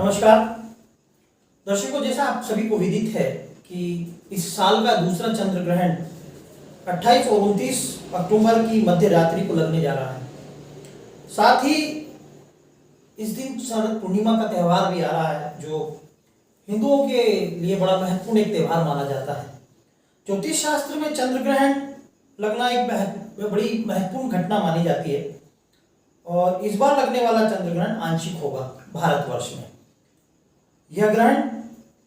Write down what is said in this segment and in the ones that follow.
नमस्कार दर्शकों, जैसा आप सभी को विदित है कि इस साल का दूसरा चंद्र ग्रहण 28 और 29 अक्टूबर की मध्य रात्रि को लगने जा रहा है। साथ ही इस दिन शरद पूर्णिमा का त्यौहार भी आ रहा है, जो हिंदुओं के लिए बड़ा महत्वपूर्ण एक त्यौहार माना जाता है। ज्योतिष शास्त्र में चंद्र ग्रहण लगना एक बड़ी महत्वपूर्ण घटना मानी जाती है और इस बार लगने वाला चंद्र ग्रहण आंशिक होगा भारतवर्ष में। यह ग्रहण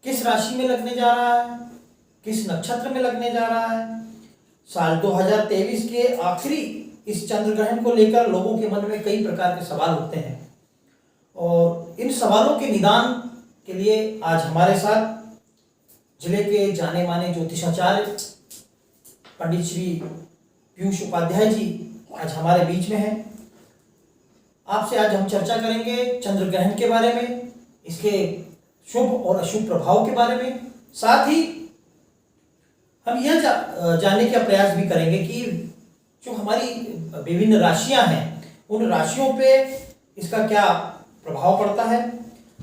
किस राशि में लगने जा रहा है, किस नक्षत्र में लगने जा रहा है, साल 2023 के आखिरी इस चंद्र ग्रहण को लेकर लोगों के मन में कई प्रकार के सवाल उठते हैं और इन सवालों के निदान के लिए आज हमारे साथ जिले के जाने माने ज्योतिषाचार्य पंडित श्री पीयूष उपाध्याय जी आज हमारे बीच में हैं। आपसे आज हम चर्चा करेंगे चंद्र ग्रहण के बारे में, इसके शुभ और अशुभ प्रभाव के बारे में। साथ ही हम यह जानने का प्रयास भी करेंगे कि जो हमारी विभिन्न राशियां हैं उन राशियों पे इसका क्या प्रभाव पड़ता है।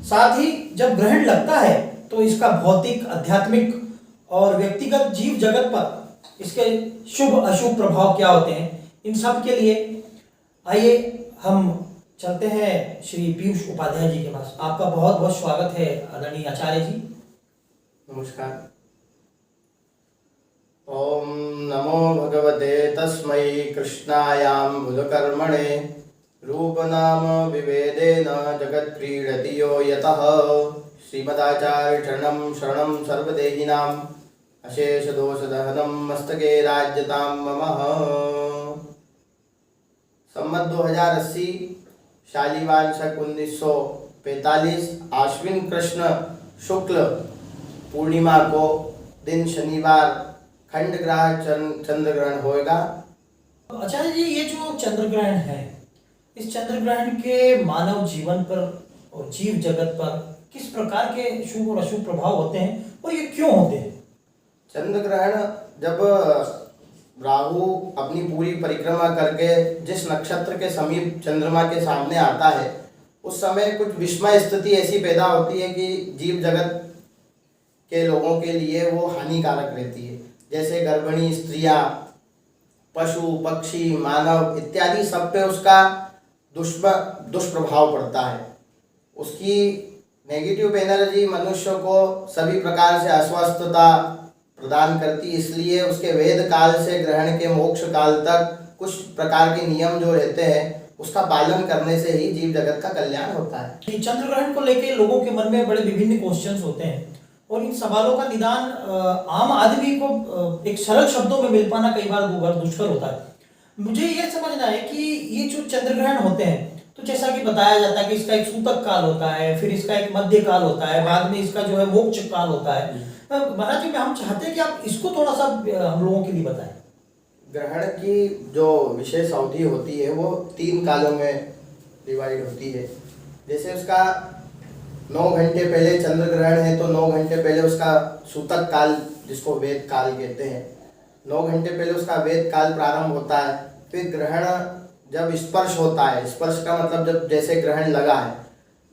साथ ही जब ग्रहण लगता है तो इसका भौतिक, आध्यात्मिक और व्यक्तिगत जीव जगत पर इसके शुभ अशुभ प्रभाव क्या होते हैं, इन सब के लिए आइए हम चलते हैं श्री पीयूष उपाध्याय जी के पास। आपका बहुत बहुत स्वागत है आदरणीय आचार्य जी। नमस्कार। ओम नमो भगवते तस्मै कृष्णायाम्बुधकर्मणे रूपनाम विभेदेन जगत्क्रीडति यो यतः श्रीमदाचार्य शरणं सर्वदेहिनाम् अशेषदोषदहनं मस्तके राज्यतां मम। संवत 2080 शालिवान शक 1945 आश्विन कृष्ण शुक्ल पूर्णिमा को दिन शनिवार खंड ग्रह चंद्र ग्रहण होएगा। आचार्य जी, ये जो चंद्र ग्रहण है, इस चंद्र ग्रहण के मानव जीवन पर और जीव जगत पर किस प्रकार के शुभ और अशुभ प्रभाव होते हैं और ये क्यों होते हैं? चंद्र ग्रहण जब राहु अपनी पूरी परिक्रमा करके जिस नक्षत्र के समीप चंद्रमा के सामने आता है, उस समय कुछ विस्मय स्थिति ऐसी पैदा होती है कि जीव जगत के लोगों के लिए वो हानिकारक रहती है। जैसे गर्भिणी स्त्रियां, पशु पक्षी, मानव इत्यादि सब पे उसका दुष्प्रभाव पड़ता है। उसकी नेगेटिव एनर्जी मनुष्य को सभी प्रकार से अस्वस्थता प्रदान करती, इसलिए उसके वेद काल से ग्रहण के मोक्ष काल तक कुछ प्रकार के नियम जो रहते हैं उसका पालन करने से ही जीव जगत का कल्याण होता है। चंद्र ग्रहण को लेकर लोगों के मन में बड़े विभिन्न क्वेश्चंस होते हैं और इन सवालों का निदान आम आदमी को एक सरल शब्दों में मिल पाना कई बार दुष्कर होता है। मुझे यह समझना है कि ये जो चंद्र ग्रहण होते हैं, तो जैसा कि बताया जाता है कि इसका एक सूतक काल होता है, फिर इसका एक मध्य काल होता है, बाद में इसका जो है मोक्ष काल होता है। महाराज जी, हम चाहते हैं कि आप इसको थोड़ा सा हम लोगों के लिए बताएं। ग्रहण की जो विशेष अवधि होती है वो 3 कालों में डिवाइड होती है। जैसे उसका 9 घंटे पहले चंद्र ग्रहण है तो 9 घंटे पहले उसका सूतक काल, जिसको वेद काल कहते हैं, 9 घंटे पहले उसका वेद काल प्रारंभ होता है। फिर ग्रहण जब स्पर्श होता है, स्पर्श का मतलब जब जैसे ग्रहण लगा है,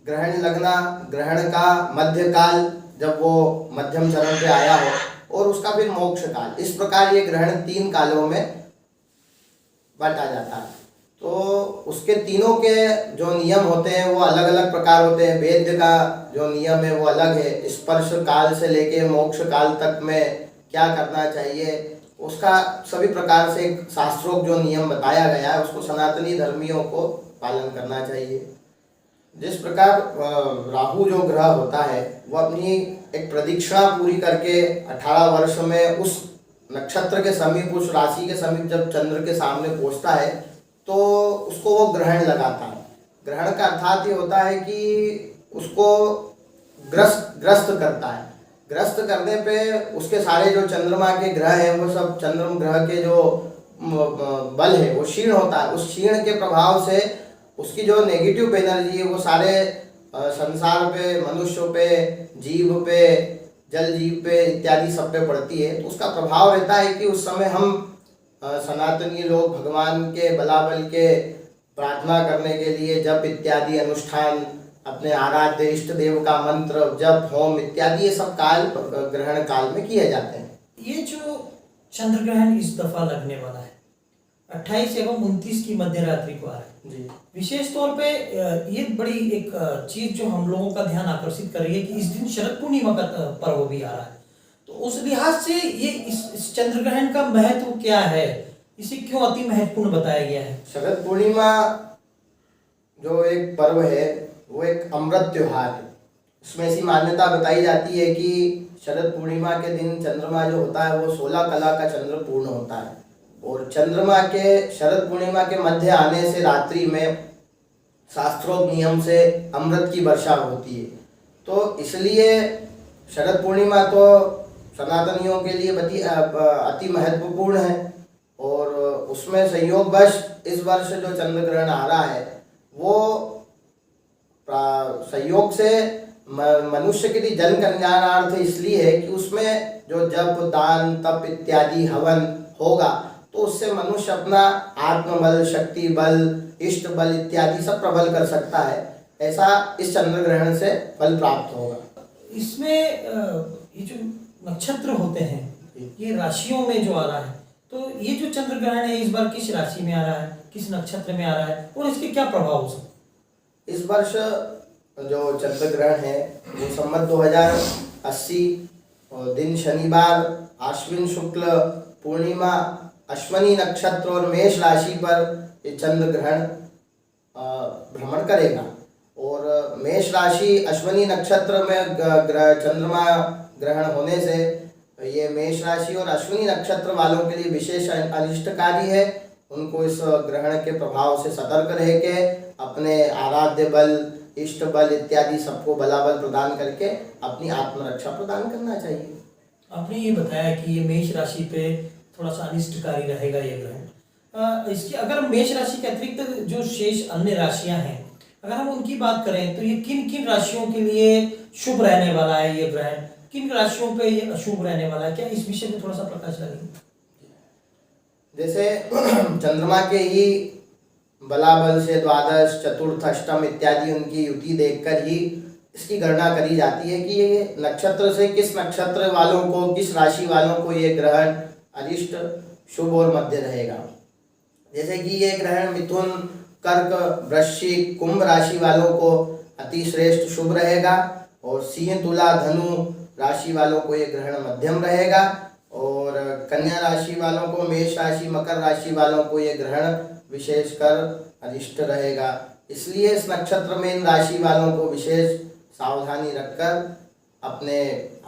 ग्रहण लगना, ग्रहण का मध्य काल जब वो मध्यम चरण पे आया हो, और उसका फिर मोक्ष काल। इस प्रकार ये ग्रहण 3 कालों में बांटा जाता है। तो उसके तीनों के जो नियम होते हैं वो अलग अलग प्रकार होते हैं। वेद का जो नियम है वो अलग है। स्पर्श काल से लेके मोक्ष काल तक में क्या करना चाहिए, उसका सभी प्रकार से शास्त्रोक्त जो नियम बताया गया है उसको सनातनी धर्मियों को पालन करना चाहिए। जिस प्रकार राहु जो ग्रह होता है वो अपनी एक प्रदक्षिणा पूरी करके 18 वर्ष में उस नक्षत्र के समीप, उस राशि के समीप जब चंद्र के सामने पहुंचता है तो उसको वो ग्रहण लगाता है। ग्रहण का अर्थात ये होता है कि उसको ग्रस्त करता है। ग्रस्त करने पे उसके सारे जो चंद्रमा के ग्रह हैं वो सब, चंद्रमा ग्रह के जो बल है वो क्षीण होता है। उस क्षीण के प्रभाव से उसकी जो नेगेटिव एनर्जी है वो सारे संसार पे, मनुष्यों पे, जीव पे, जल जीव पे इत्यादि सब पे पड़ती है। तो उसका प्रभाव रहता है कि उस समय हम सनातनी लोग भगवान के बलाबल के प्रार्थना करने के लिए जप इत्यादि अनुष्ठान अपने आराध्य इष्ट देव का मंत्र जप होम इत्यादि ये सब काल ग्रहण काल में किए जाते हैं। ये जो चंद्र ग्रहण इस दफा लगने वाला है 28 एवं 29 की मध्य रात्रि को आ रहा है जी। विशेष तौर पे ये बड़ी एक चीज जो हम लोगों का ध्यान आकर्षित कर रही है कि इस दिन शरद पूर्णिमा का पर्व भी आ रहा है। तो उस लिहाज से ये इस चंद्र ग्रहण का महत्व क्या है, इसे क्यों अति महत्वपूर्ण बताया गया है? शरद पूर्णिमा जो एक पर्व है वो एक अमृत त्योहार है। उसमें ऐसी मान्यता बताई जाती है कि शरद पूर्णिमा के दिन चंद्रमा जो होता है वो 16 कला का चंद्र पूर्ण होता है और चंद्रमा के शरद पूर्णिमा के मध्य आने से रात्रि में शास्त्रोक्त नियम से अमृत की वर्षा होती है। तो इसलिए शरद पूर्णिमा तो सनातनियों के लिए अति महत्वपूर्ण है और उसमें संयोगवश इस वर्ष जो चंद्र ग्रहण आ रहा है वो संयोग से मनुष्य के लिए जन कल्याणार्थ इसलिए है कि उसमें जो जप दान तप इत्यादि हवन होगा तो उससे मनुष्य अपना आत्मबल शक्ति बल इष्ट बल इत्यादि सब प्रबल कर सकता है। ऐसा इस चंद्र ग्रहण से फल प्राप्त होगा। इसमें ये जो नक्षत्र होते हैं ये राशियों में जो आ रहा है, तो ये जो चंद्र ग्रहण है इस बार किस राशि में आ रहा है, किस नक्षत्र में आ रहा है और इसके क्या प्रभाव हो सकते? इस वर्ष जो चंद्र ग्रहण है वो संवत 2080 और दिन शनिवार आश्विन शुक्ल पूर्णिमा अश्वनी नक्षत्र और मेष राशि पर ये चंद्र ग्रहण भ्रमण करेगा और मेष राशि अश्वनी नक्षत्र में चंद्रमा ग्रहण होने से ये मेष राशि और अश्विनी नक्षत्र वालों के लिए विशेष अनिष्टकारी है। उनको इस ग्रहण के प्रभाव से सतर्क रह के अपने आराध्य बल इष्ट बल इत्यादि सबको बलाबल प्रदान करके अपनी आत्मरक्षा प्रदान करना चाहिए। आपने ये बताया कि ये मेष राशि पे थोड़ा सा अनिष्टकारी रहेगा ये ग्रहण। इसकी अगर मेष राशि के अतिरिक्त जो शेष अन्य राशियां हैं अगर हम उनकी बात करें तो ये किन किन राशियों के लिए शुभ रहने वाला है ये ग्रहण, किन राशियों पे ये अशुभ रहने वाला है, क्या इस विषय में थोड़ा सा प्रकाश डालिए? जैसे चंद्रमा के ही बलाबल से द्वादश चतुर्थ अष्टम इत्यादि उनकी युति देखकर ही इसकी गणना करी जाती है कि ये नक्षत्र से किस नक्षत्र वालों को किस राशि वालों को ये ग्रहण अरिष्ट शुभ और मध्य रहेगा। जैसे कि ये ग्रहण मिथुन कर्क वृश्चिक कुंभ राशि वालों को अति श्रेष्ठ शुभ रहेगा और सिंह तुला धनु राशि वालों को ये ग्रहण मध्यम रहेगा और कन्या राशि वालों को मेष राशि मकर राशि वालों को ये ग्रहण विशेषकर अरिष्ट रहेगा। इसलिए इस नक्षत्र में इन राशि वालों को विशेष सावधानी रखकर अपने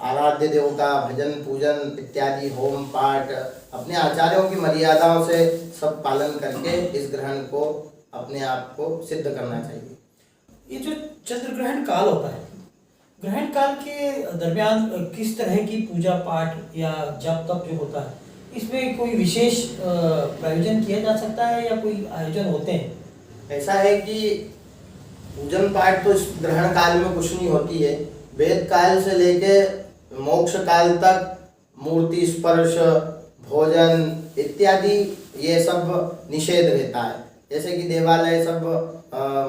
आराध्य देव का भजन पूजन इत्यादि होम पाठ अपने आचार्यों की मर्यादाओं से सब पालन करके इस ग्रहण को अपने आप को सिद्ध करना चाहिए। ये जो चंद्र ग्रहण काल होता है, ग्रहण काल के दरमियान किस तरह की पूजा पाठ या जप तप जो होता है इसमें कोई विशेष प्रायोजन किया जा सकता है या कोई आयोजन होते हैं? ऐसा है कि पूजन पाठ तो इस ग्रहण काल में कुछ नहीं होती है। वेद काल से लेके मोक्ष काल तक मूर्ति स्पर्श भोजन इत्यादि ये सब निषेध रहता है। जैसे कि देवालय सब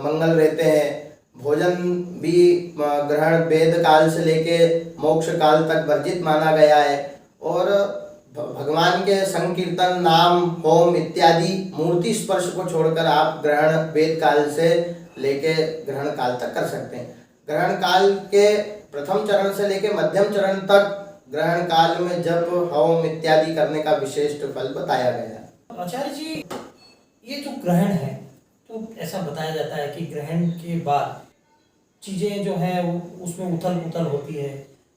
मंगल रहते हैं, भोजन भी ग्रहण वेद काल से लेके मोक्ष काल तक वर्जित माना गया है और भगवान के संकीर्तन नाम होम इत्यादि मूर्ति स्पर्श को छोड़कर आप ग्रहण वेद काल से लेके ग्रहण काल तक कर सकते हैं। ग्रहण काल के प्रथम चरण से लेके मध्यम चरण तक ग्रहण काल में जप होम इत्यादि करने का विशिष्ट फल बताया गया है। आचार्य जी, ये जो ग्रहण है तो ऐसा बताया जाता है कि ग्रहण के बाद चीज़ें जो हैं उसमें उथल पुथल होती है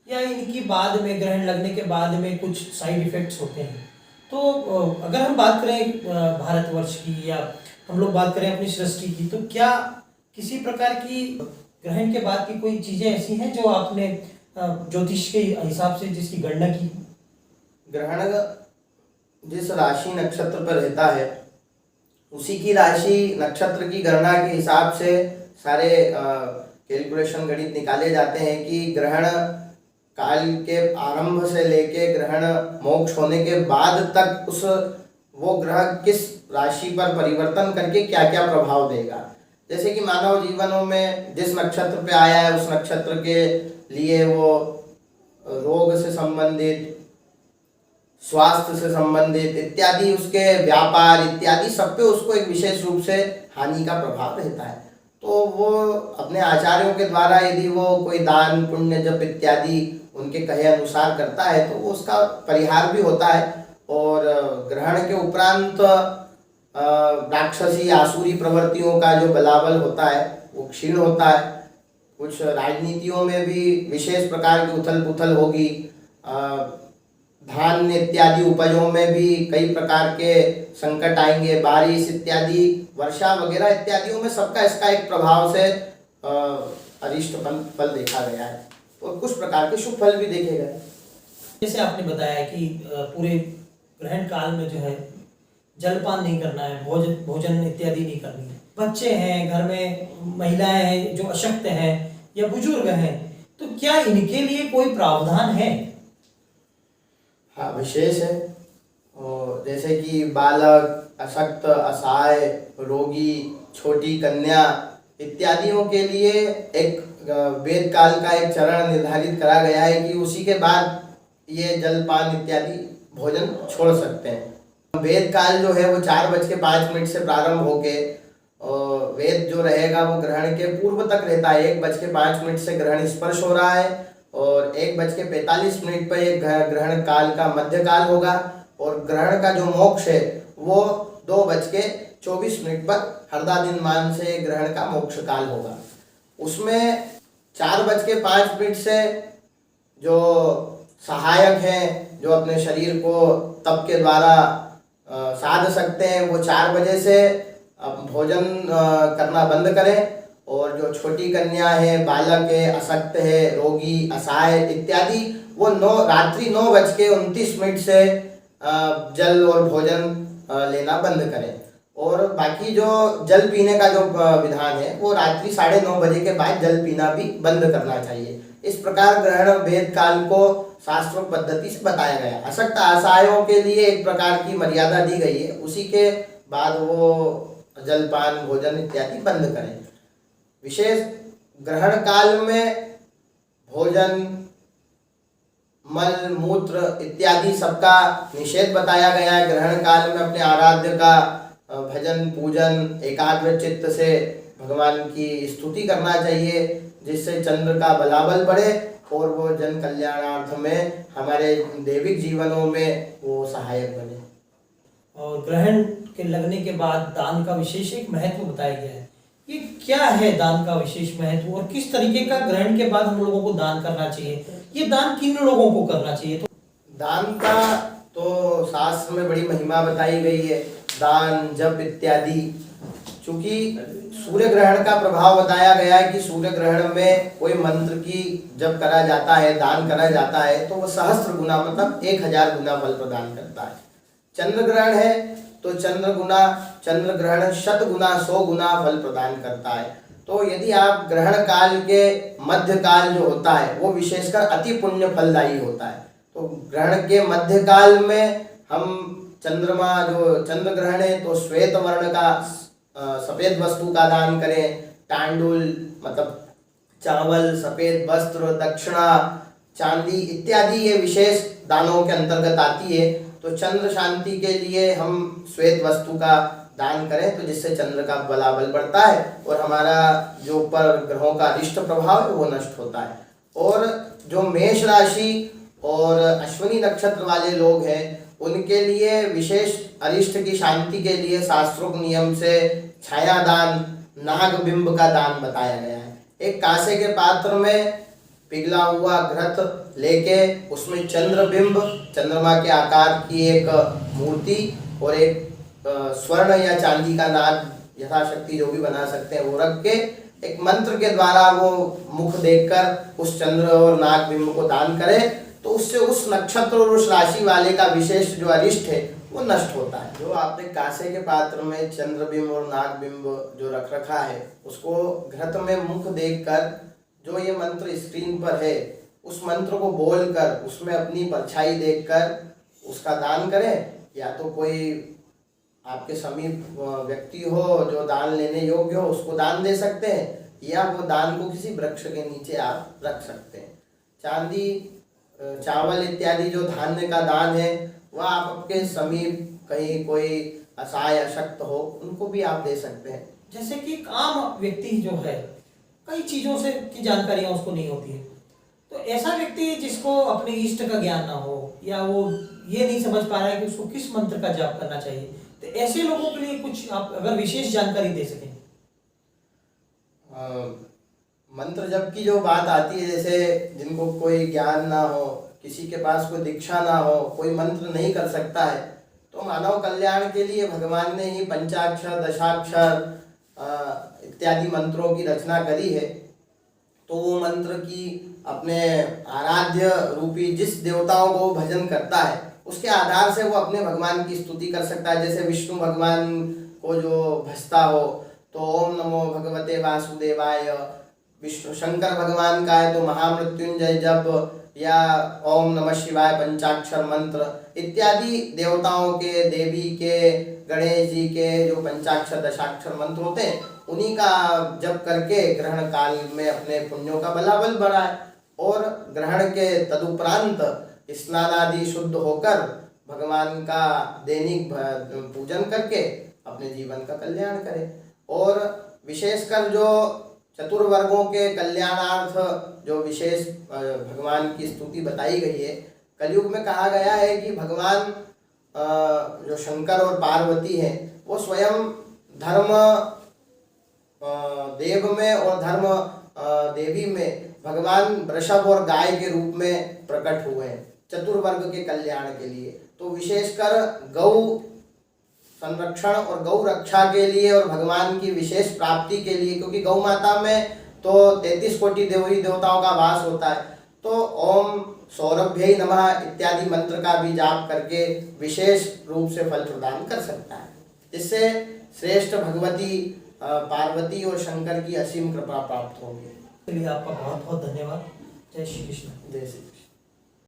या इनकी बाद में ग्रहण लगने के बाद में कुछ साइड इफ़ेक्ट्स होते हैं। तो अगर हम बात करें भारतवर्ष की या हम लोग बात करें अपनी सृष्टि की, तो क्या किसी प्रकार की ग्रहण के बाद की कोई चीज़ें ऐसी हैं जो आपने ज्योतिष के हिसाब से जिसकी गणना की? ग्रहण जिस राशि नक्षत्र पर रहता है उसी की राशि नक्षत्र की गणना के हिसाब से सारे कैलकुलेशन गणित निकाले जाते हैं कि ग्रहण काल के आरंभ से लेके ग्रहण मोक्ष होने के बाद तक वो ग्रह किस राशि पर परिवर्तन करके क्या क्या प्रभाव देगा। जैसे कि मानव जीवनों में जिस नक्षत्र पे आया है उस नक्षत्र के लिए वो रोग से संबंधित, स्वास्थ्य से संबंधित इत्यादि, उसके व्यापार इत्यादि सब पे उसको एक विशेष रूप से हानि का प्रभाव रहता है। तो वो अपने आचार्यों के द्वारा यदि वो कोई दान पुण्य जप इत्यादि उनके कहे अनुसार करता है तो वो उसका परिहार भी होता है। और ग्रहण के उपरांत राक्षसी आसुरी प्रवृत्तियों का जो बलाबल होता है वो क्षीण होता है। कुछ राजनीतियों में भी विशेष प्रकार की उथल पुथल होगी। धान इत्यादि उपजों में भी कई प्रकार के संकट आएंगे, बारिश इत्यादि, वर्षा वगैरह इत्यादियों में सबका इसका एक प्रभाव से अरिष्ट फल देखा गया है और कुछ प्रकार के शुभ फल भी देखे गए। जैसे आपने बताया कि पूरे ग्रहण काल में जो है जलपान नहीं करना है, भोजन इत्यादि नहीं करनी है। बच्चे हैं, घर में महिलाएं हैं जो अशक्त हैं या बुजुर्ग हैं, तो क्या इनके लिए कोई प्रावधान है? हाँ, विशेष है। और जैसे कि बालक, अशक्त, असहाय, रोगी, छोटी कन्या इत्यादियों के लिए एक वेद काल का एक चरण निर्धारित करा गया है कि उसी के बाद ये जलपान इत्यादि भोजन छोड़ सकते हैं। वेद काल जो है वो 4:05 से प्रारंभ होके वेद जो रहेगा वो ग्रहण के पूर्व तक रहता है। 1:05 से ग्रहण स्पर्श हो रहा है और 1:45 पर एक ग्रहण काल का मध्य काल होगा और ग्रहण का जो मोक्ष है वो 2:24 पर हरदा दिन मान से ग्रहण का मोक्ष काल होगा। उसमें 4:05 से जो सहायक हैं, जो अपने शरीर को तप के द्वारा साध सकते हैं, वो 4 बजे से भोजन करना बंद करें। और जो छोटी कन्या है, बालक है, अशक्त है, रोगी, असहाय इत्यादि, वो रात्रि 9:29 से जल और भोजन लेना बंद करें। और बाकी जो जल पीने का जो विधान है वो रात्रि 9:30 बजे के बाद जल पीना भी बंद करना चाहिए। इस प्रकार ग्रहण भेद काल को शास्त्रों पद्धति से बताया गया। अशक्त असहायों के लिए एक प्रकार की मर्यादा दी गई है, उसी के बाद वो जलपान भोजन इत्यादि बंद करें। विशेष ग्रहण काल में भोजन, मल मूत्र इत्यादि सबका निषेध बताया गया है। ग्रहण काल में अपने आराध्य का भजन पूजन एकाग्र चित्त से भगवान की स्तुति करना चाहिए, जिससे चंद्र का बलाबल बढ़े और वो जन कल्याणार्थ में हमारे दैविक जीवनों में वो सहायक बने। और ग्रहण के लगने के बाद दान का विशेष एक महत्व बताया गया है। ये क्या है दान का विशेष महत्व और किस तरीके का ग्रहण के बाद हम लोगों को दान करना चाहिए? ये दान किन लोगों को करना चाहिए? तो दान का तो शास्त्र में बड़ी महिमा बताई गई है, दान जप इत्यादि। चूंकि सूर्य ग्रहण का प्रभाव बताया गया है कि सूर्य ग्रहण में कोई मंत्र की जप करा जाता है, दान करा जाता है, तो वो सहस्त्र गुना मतलब 1000 गुना फल प्रदान करता है। चंद्र ग्रहण है तो चंद्र ग्रहण 100 गुना 100 गुना फल प्रदान करता है। तो यदि आप ग्रहण काल के मध्य काल जो होता है वो विशेषकर अति पुण्य फलदायी होता है। तो ग्रहण के मध्य काल में हम चंद्रमा जो चंद्र ग्रहण है तो श्वेत वर्ण का सफेद वस्तु का दान करें। तांडुल मतलब चावल, सफेद वस्त्र, दक्षिणा, चांदी इत्यादि ये विशेष दानों के अंतर्गत आती है। तो चंद्र शांति के लिए हम श्वेत वस्तु का दान करें, तो जिससे चंद्र का बलाबल बढ़ता है और हमारा जो ऊपर ग्रहों का अरिष्ट प्रभाव है वो नष्ट होता है। और जो मेष राशि और अश्विनी नक्षत्र वाले लोग हैं उनके लिए विशेष अरिष्ट की शांति के लिए शास्त्रोक्त नियम से छाया दान, नाग बिंब का दान बताया गया है। एक कांसे के पात्र में पिघला हुआ घृत लेके उसमें चंद्र बिंब, चंद्रमा के आकार की एक मूर्ति और एक स्वर्ण या चांदी का नाग यथाशक्ति जो भी बना सकते हैं वो रख के एक मंत्र के द्वारा वो मुख देखकर उस चंद्र और नाग बिंब को दान करें, तो उससे उस नक्षत्र और उस राशि वाले का विशेष जो अरिष्ट है वो नष्ट होता है। जो आपने कांसे के पात्र में चंद्र बिंब और नाग बिंब जो रख रखा है उसको घृत में मुख देखकर जो ये मंत्र स्क्रीन पर है उस मंत्र को बोलकर उसमें अपनी परछाई देखकर उसका दान करें, या तो कोई आपके समीप व्यक्ति हो जो दान लेने योग्य हो उसको दान दे सकते हैं, या वो दान को किसी वृक्ष के नीचे आप रख सकते हैं। चांदी, चावल इत्यादि जो धान्य का दान है वह आप आपके समीप कहीं कोई असहाय अशक्त हो उनको भी आप दे सकते हैं। जैसे कि एक आम व्यक्ति जो है कई चीज़ों से की जानकारियाँ उसको नहीं होती है, तो ऐसा व्यक्ति जिसको अपने इष्ट का ज्ञान ना हो या वो ये नहीं समझ पा रहा है कि उसको किस मंत्र का जाप करना चाहिए, तो ऐसे लोगों के लिए कुछ आप अगर विशेष जानकारी दे सकें। मंत्र जप की जो बात आती है, जैसे जिनको कोई ज्ञान ना हो, किसी के पास कोई दीक्षा ना हो, कोई मंत्र नहीं कर सकता है, तो मानव कल्याण के लिए भगवान ने ही पंचाक्षर, दशाक्षर इत्यादि मंत्रों की रचना करी है। तो वो मंत्र की अपने आराध्य रूपी जिस देवताओं को भजन करता है उसके आधार से वो अपने भगवान की स्तुति कर सकता है। जैसे विष्णु भगवान को जो भजता हो तो ओम नमो भगवते वासुदेवाय, विष्णु शंकर भगवान का है तो महामृत्युंजय जप या ओम नमः शिवाय पंचाक्षर मंत्र इत्यादि देवताओं के, देवी के, गणेश जी के जो पंचाक्षर दशाक्षर मंत्र होते हैं उन्हीं का जप करके ग्रहण काल में अपने पुण्यों का बलाबल बढ़ाए और ग्रहण के तदुपरांत स्नान आदि शुद्ध होकर भगवान का दैनिक पूजन करके अपने जीवन का कल्याण करे। और विशेषकर जो चतुर्वर्गों के कल्याणार्थ जो विशेष भगवान की स्तुति बताई गई है, कलयुग में कहा गया है कि भगवान जो शंकर और पार्वती हैं वो स्वयं धर्म देव में और धर्म देवी में भगवान वृषभ और गाय के रूप में प्रकट हुए हैं चतुर्वर्ग के कल्याण के लिए। तो विशेषकर गौ संरक्षण और गौ रक्षा के लिए और भगवान की विशेष प्राप्ति के लिए, क्योंकि गौ माता में तो 33 कोटि देवी देवताओं का वास होता है, तो ओम सौरभ्यै नमः इत्यादि मंत्र का भी जाप करके विशेष रूप से फल प्रदान कर सकता है। इससे श्रेष्ठ भगवती पार्वती और शंकर की असीम कृपा प्राप्त होगी। इसके लिए आपका बहुत बहुत धन्यवाद। जय श्री कृष्ण। जय श्री